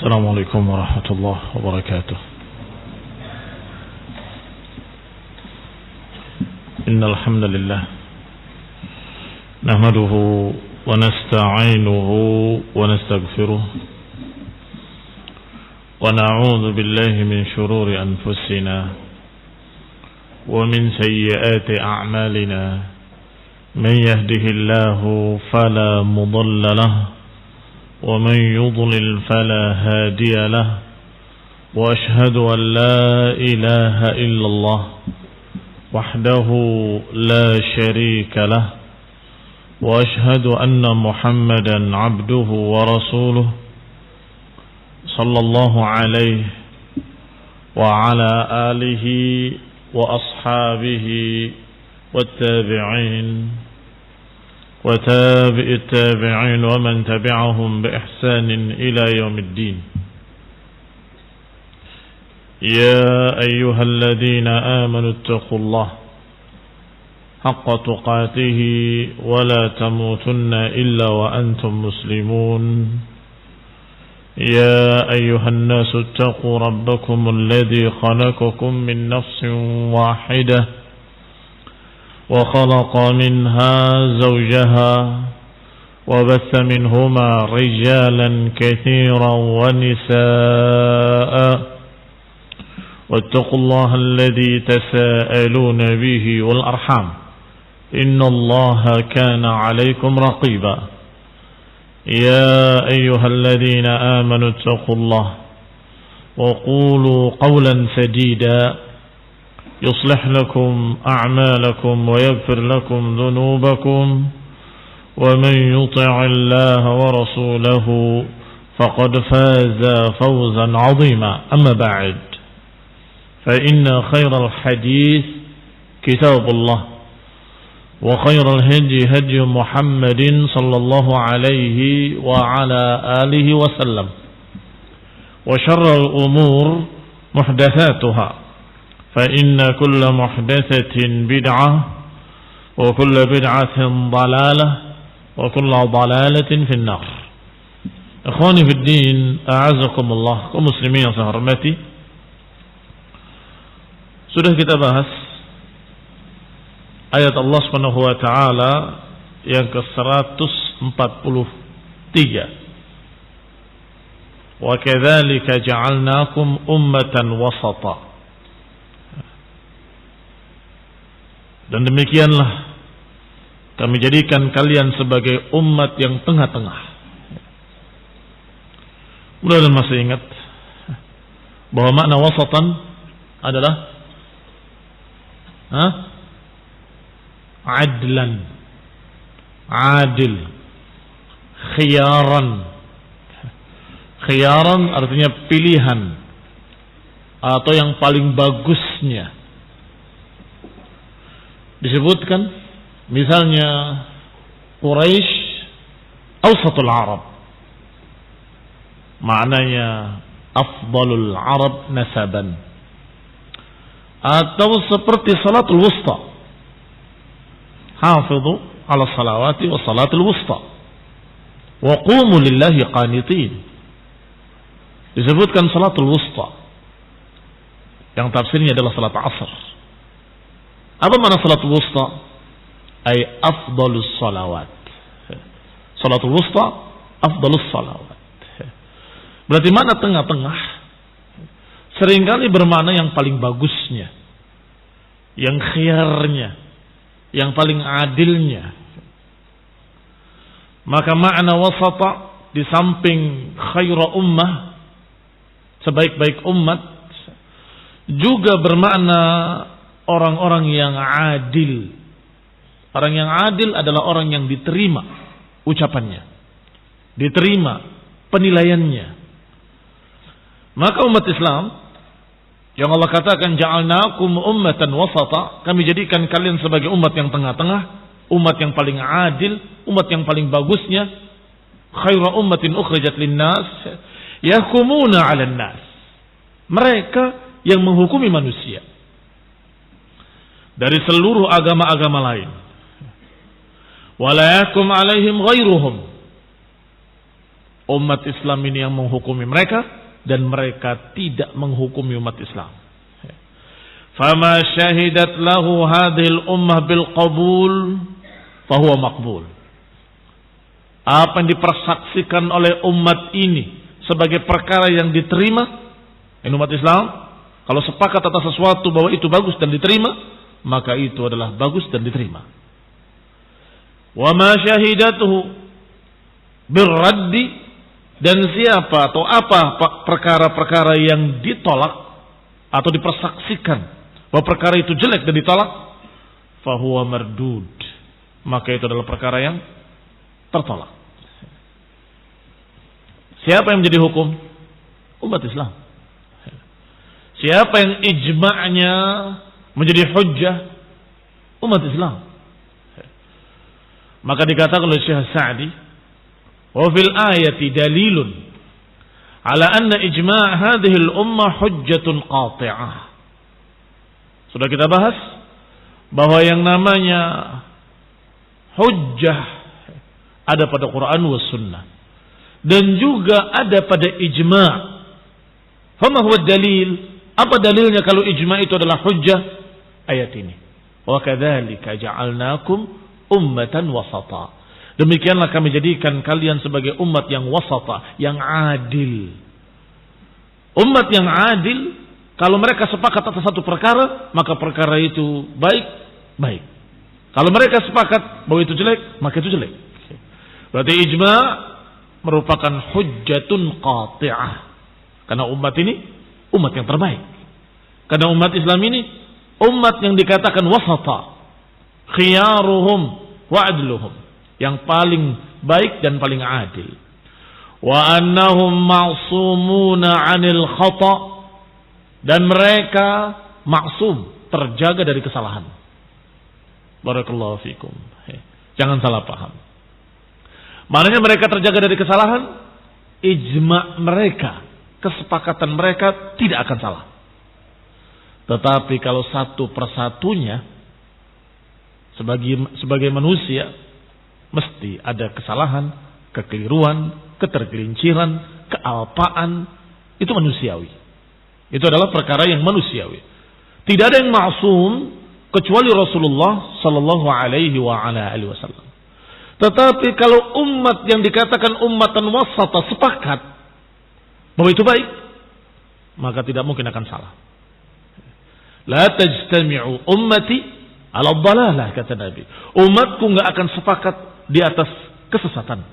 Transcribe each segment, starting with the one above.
السلام عليكم ورحمة الله وبركاته. إن الحمد لله نحمده ونستعينه ونستغفره ونعوذ بالله من شرور أنفسنا ومن سيئات أعمالنا. من يهده الله فلا مضل له ومن يضلل فلا هادي له وأشهد أن لا إله إلا الله وحده لا شريك له وأشهد أن محمدا عبده ورسوله صلى الله عليه وعلى آله وأصحابه والتابعين وتابع التابعين ومن تبعهم بإحسان إلى يوم الدين. يا أيها الذين آمنوا اتقوا الله حق تقاته ولا تموتن إلا وأنتم مسلمون. يا أيها الناس اتقوا ربكم الذي خلقكم من نفس واحدة وخلق منها زوجها وبث منهما رجالا كثيرا ونساء واتقوا الله الذي تساءلون به والأرحام إن الله كان عليكم رقيبا. يا أيها الذين آمنوا اتقوا الله وقولوا قولا سديدا يصلح لكم أعمالكم ويغفر لكم ذنوبكم ومن يطع الله ورسوله فقد فاز فوزا عظيما. أما بعد فإن خير الحديث كتاب الله وخير الهدي هدي محمد صلى الله عليه وعلى آله وسلم وشر الأمور محدثاتها فإن كل محدثة بدعة وكل بدعة ضلالة وكل ضلالة في النار. إخواني في الدين أعزكم الله kaum muslimin yang saya hormati. Sudah kita bahas ayat Allah Subhanahu wa taala yang ke-143. Wa kadzalika ja'alnakum ummatan wasata. Dan demikianlah kami jadikan kalian sebagai umat yang tengah-tengah. Mudah-mudahan masih ingat bahwa makna wasatan adalah adlan, adil, khiyaran. Khiyaran artinya pilihan atau yang paling bagusnya. Disebutkan misalnya Quraisy awsatul Arab, maknanya afdalul Arab nasaban, atau seperti salatul wusta, hafidhu ala salawati wa salatul wusta wa qumu lillahi qanitin. Disebutkan salatul wusta yang tafsirnya adalah salat asar. Apa makna salatul wusta? Ay afdalus salawat. Salatul wusta afdalus salawat. Berarti mana tengah-tengah seringkali bermakna yang paling bagusnya, yang khiyarnya, yang paling adilnya. Maka makna wasata di samping khaira ummah, sebaik-baik umat, juga bermakna orang-orang yang adil. Orang yang adil adalah orang yang diterima ucapannya, diterima penilaiannya. Maka umat Islam yang Allah katakan ja'alnakum ummatan wasata, kami jadikan kalian sebagai umat yang tengah-tengah, umat yang paling adil, umat yang paling bagusnya. Khairu ummatin ukhrijat linnas yahkumuna 'alan nas. Mereka yang menghukumi manusia dari seluruh agama-agama lain. Wala yakum alaihim ghairuhum. Umat Islam ini yang menghukumi mereka dan mereka tidak menghukumi umat Islam. Fama syahidat lahu hadhil ummah bil qabul fahuwa maqbul. Apa yang dipersaksikan oleh umat ini sebagai perkara yang diterima, umat Islam kalau sepakat atas sesuatu bahwa itu bagus dan diterima, maka itu adalah bagus dan diterima. Wa ma syahidatuhu birraddi, dan siapa atau apa perkara-perkara yang ditolak atau dipersaksikan bahwa perkara itu jelek dan ditolak, fahuwa mardud, maka itu adalah perkara yang tertolak. Siapa yang menjadi hukum? Umat Islam. Siapa yang ijma'nya menjadi hujjah? Umat Islam. Maka dikatakan oleh Syekh Sa'di, wa fil ayati dalilun ala anna ijma' hadhihi al-ummah hujjatun qati'ah. Sudah kita bahas bahwa yang namanya hujjah ada pada Quran was sunnah dan juga ada pada ijma'. Fama huwa dalil? Apa dalilnya kalau ijma' itu adalah hujjah? Ayat ini. Wa kadzalika ja'alnakum ummatan wasata. Demikianlah kami jadikan kalian sebagai umat yang wasata, yang adil. Umat yang adil, kalau mereka sepakat atas satu perkara, maka perkara itu baik. Kalau mereka sepakat bahwa itu jelek, maka itu jelek. Berarti ijma' merupakan hujjatun qati'ah. Karena umat ini umat yang terbaik. Karena umat Islam ini umat yang dikatakan wasata, khiyaruhum wa adluhum, yang paling baik dan paling adil. Wa annahum ma'sumuna 'anil khata', dan mereka maksum, terjaga dari kesalahan. Barakallahu fikum. Jangan salah paham. Maknanya mereka terjaga dari kesalahan, ijma' mereka, kesepakatan mereka tidak akan salah. Tetapi kalau satu persatunya sebagai manusia mesti ada kesalahan, kekeliruan, ketergelinciran, kealpaan, itu manusiawi. Itu adalah perkara yang manusiawi. Tidak ada yang maksum kecuali Rasulullah sallallahu alaihi wasallam. Tetapi kalau umat yang dikatakan ummatan wasata sepakat bahwa itu baik, maka tidak mungkin akan salah. La tajtami'u ummati ala dhalalah, kata Nabi. Umatku enggak akan sepakat di atas kesesatan.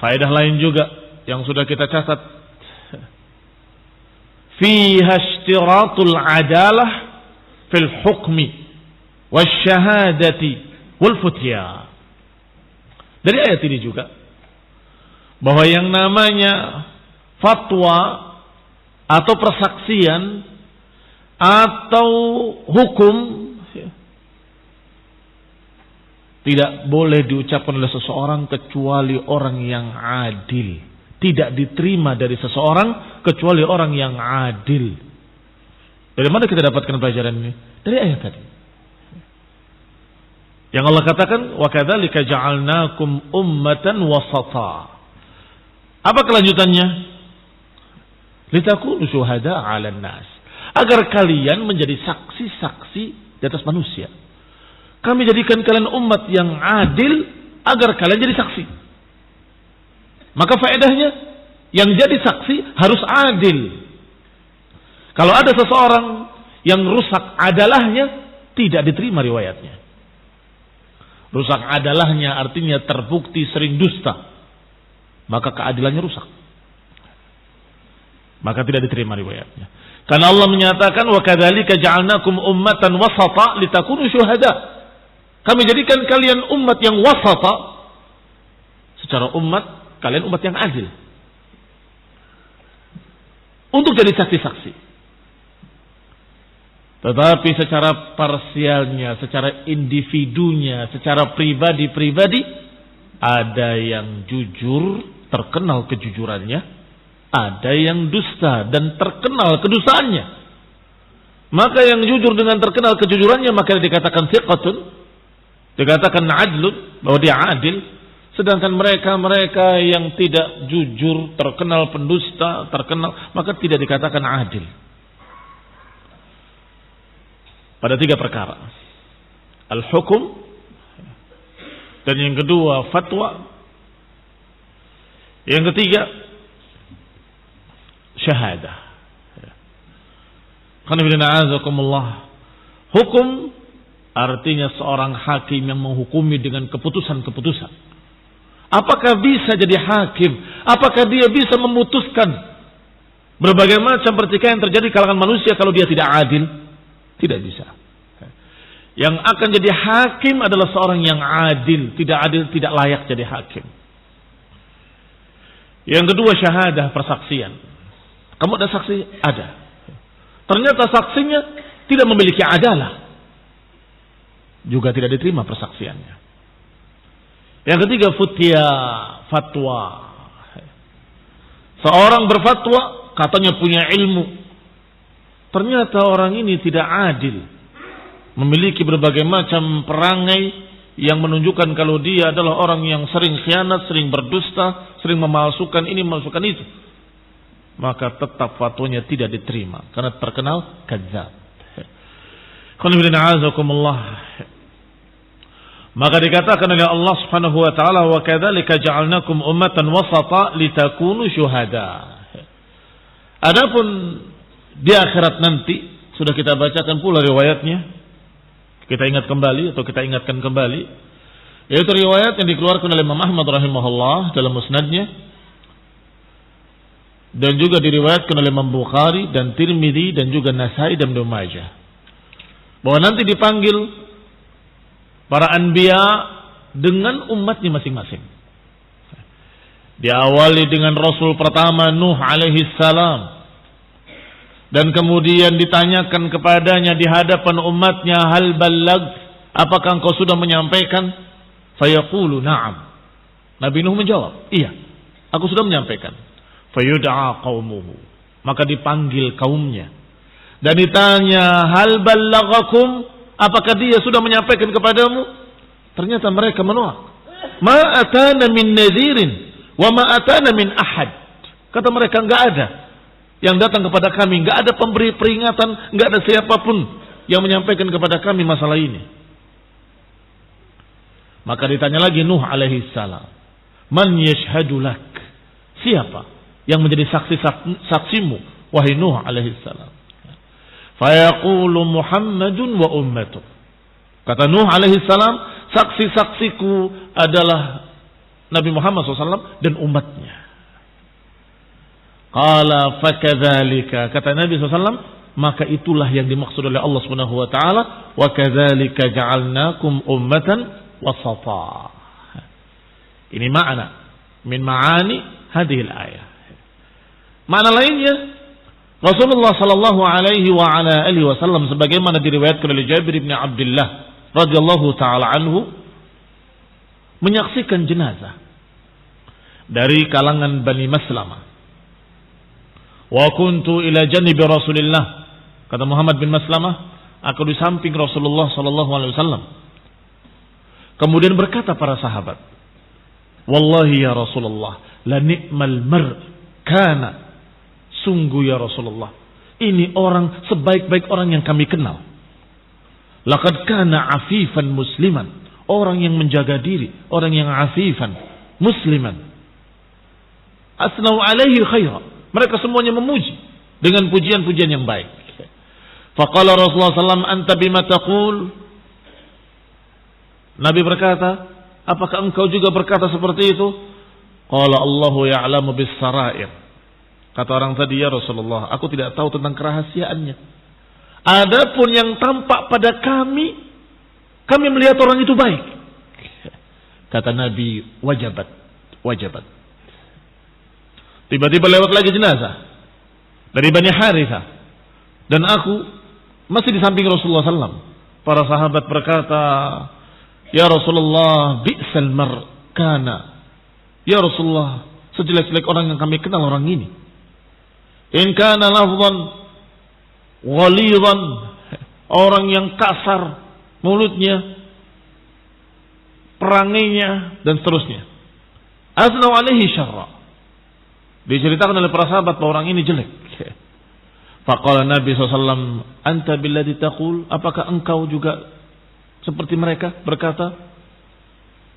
Faedah lain juga yang sudah kita catat. Fiha ishtiratul adalah fil hukmi wasyahadati wal futya. Dari ayat ini juga bahwa yang namanya fatwa atau persaksian atau hukum tidak boleh diucapkan oleh seseorang kecuali orang yang adil. Tidak diterima dari seseorang kecuali orang yang adil. Dari mana kita dapatkan pelajaran ini? Dari ayat tadi. Yang Allah katakan, wa kadzalika ja'alnakum ummatan wasata. Apa kelanjutannya? Litakunu syuhada 'alan nas. Agar kalian menjadi saksi-saksi di atas manusia. Kami jadikan kalian umat yang adil agar kalian jadi saksi. Maka faedahnya yang jadi saksi harus adil. Kalau ada seseorang yang rusak adalahnya, tidak diterima riwayatnya. Rusak adalahnya artinya terbukti sering dusta, maka keadilannya rusak, maka tidak diterima riwayatnya. Karena Allah menyatakan, wa kadzalika ja'alnakum ummatan wasata litakunu syuhada. Kami jadikan kalian umat yang wasata. Secara umat, kalian umat yang adil. Untuk jadi saksi-saksi. Tetapi secara parsialnya, secara individunya, secara pribadi-pribadi, ada yang jujur, terkenal kejujurannya, ada yang dusta dan terkenal kedustaannya. Maka yang jujur dengan terkenal kejujurannya, maka dikatakan thiqatun, dikatakan adlun, bahwa dia adil. Sedangkan mereka yang tidak jujur, terkenal pendusta, maka tidak dikatakan adil. Pada 3 perkara. Al-hukum, dan yang kedua fatwa, yang ketiga syahadah. Hukum artinya seorang hakim yang menghukumi dengan keputusan-keputusan. Apakah bisa jadi hakim? Apakah dia bisa memutuskan berbagai macam pertikaian yang terjadi di kalangan manusia kalau dia tidak adil? Tidak bisa. Yang akan jadi hakim adalah seorang yang adil. Tidak adil, tidak layak jadi hakim. Yang kedua syahadah, persaksian. Kamu ada saksi? Ada. Ternyata saksinya tidak memiliki adalah. Juga tidak diterima persaksiannya. Yang ketiga futya, fatwa. Seorang berfatwa katanya punya ilmu. Ternyata orang ini tidak adil. Memiliki berbagai macam perangai yang menunjukkan kalau dia adalah orang yang sering khianat, sering berdusta, sering memalsukan ini, memalsukan itu. Maka tetap fatwanya tidak diterima karena terkenal kadzdzab. Maka dikatakan oleh Allah Subhanahu wa taala, wa kadzalika ja'alnakum ummatan wasata litakunu syuhada. Adapun di akhirat nanti sudah kita bacakan pula riwayatnya. Kita ingatkan kembali, yaitu riwayat yang dikeluarkan oleh Imam Ahmad rahimahullah dalam musnadnya, dan juga diriwayatkan oleh Imam Bukhari dan Tirmidzi dan juga Nasai dan Ibnu Majah, bahwa nanti dipanggil para anbiya dengan umatnya masing-masing. Diawali dengan Rasul pertama Nuh alaihi salam, dan kemudian ditanyakan kepadanya di hadapan umatnya, hal ballag, apakah engkau sudah menyampaikan? Fayaqulu na'am. Nabi Nuh menjawab, iya, aku sudah menyampaikan. Fayud'a qaumuhu, maka dipanggil kaumnya dan ditanya, hal ballagakum, apakah dia sudah menyampaikan kepadamu? Ternyata mereka menolak. Ma atana min nadhirin wa ma atana min ahad. Kata mereka, enggak ada yang datang kepada kami, enggak ada pemberi peringatan, enggak ada siapapun yang menyampaikan kepada kami masalah ini. Maka ditanya lagi Nuh alaihi salam, man yashhadu lak, siapa yang menjadi saksimu wahai Nuh alaihi salam? Fayaqulu Muhammadun wa ummatuh. Kata Nuh alaihi salam, saksi-saksiku adalah Nabi Muhammad SAW dan umatnya. Qala fakadzalika, kata Nabi SAW, maka itulah yang dimaksud oleh Allah Subhanahu wa taala, wa kadzalika ja'alnakum ummatan wasata. Ini makna min maani hadhil ayah. Makna lainnya, Rasulullah sallallahu alaihi wa ala alihi wasallam sebagaimana diriwayatkan oleh Jabir bin Abdullah radhiyallahu taala anhu, menyaksikan jenazah dari kalangan Bani Maslamah. Wa kuntu ila janibi Rasulillah, kata Muhammad bin Maslamah, aku di samping Rasulullah sallallahu alaihi wasallam. Kemudian berkata para sahabat, wallahi ya Rasulullah, la ni'mal mar kana, sungguh ya Rasulullah, ini orang sebaik-baik orang yang kami kenal. Laqad kana afifan musliman, orang yang menjaga diri, orang yang afifan musliman. Asnau alaihi khaira, mereka semuanya memuji dengan pujian-pujian yang baik. Faqala Rasulullah SAW, anta bima taqul. Nabi berkata, apakah engkau juga berkata seperti itu? Qala Allahu ya'lamu bis-sarair. Kata orang tadi, ya Rasulullah, aku tidak tahu tentang kerahasiaannya. Adapun yang tampak pada kami melihat orang itu baik. Kata Nabi, wajabat. Tiba-tiba lewat lagi jenazah dari Bani Harithah, dan aku masih di samping Rasulullah SAW. Para sahabat berkata, ya Rasulullah, bi'sal mar kana. Ya Rasulullah, sejelek-jelek orang yang kami kenal orang ini. In kana lafzan ghalidan, orang yang kasar mulutnya, perangainya dan seterusnya. Asnau alaihi syarra. Diceritakan oleh para sahabat bahwa orang ini jelek. Faqala Nabi SAW, anta billadhi taqul, apakah engkau juga seperti mereka berkata?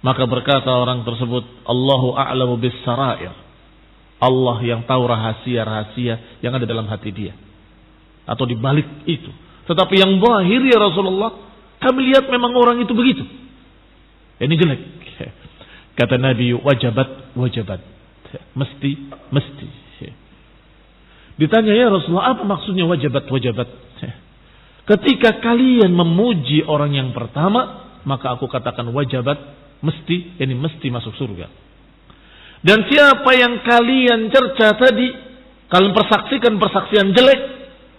Maka berkata orang tersebut, Allahu a'lamu bis sarair. Allah yang tahu rahasia-rahasia yang ada dalam hati dia. Atau di balik itu. Tetapi yang zahir ya Rasulullah, kami lihat memang orang itu begitu. Ini jelek. Kata Nabi, wajabat. Mesti. Ditanya, ya Rasulullah, apa maksudnya wajabat? Ketika kalian memuji orang yang pertama, maka aku katakan wajabat, mesti, ini mesti masuk surga. Dan siapa yang kalian cerca tadi, kalian persaksikan persaksian jelek,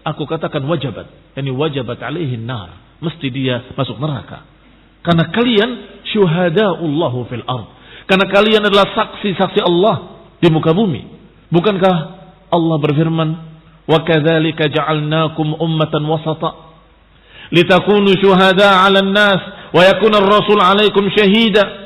aku katakan wajabat, ini wajabat alaihin nar, mesti dia masuk neraka. Karena kalian syuhada'ullahu fil ard. Karena kalian adalah saksi-saksi Allah di muka bumi. Bukankah Allah berfirman, wa kadzalika ja'alnakum ummatan wasata litakunu syuhada'a 'alan nas wa yakuna ar-rasul 'alaikum syahida.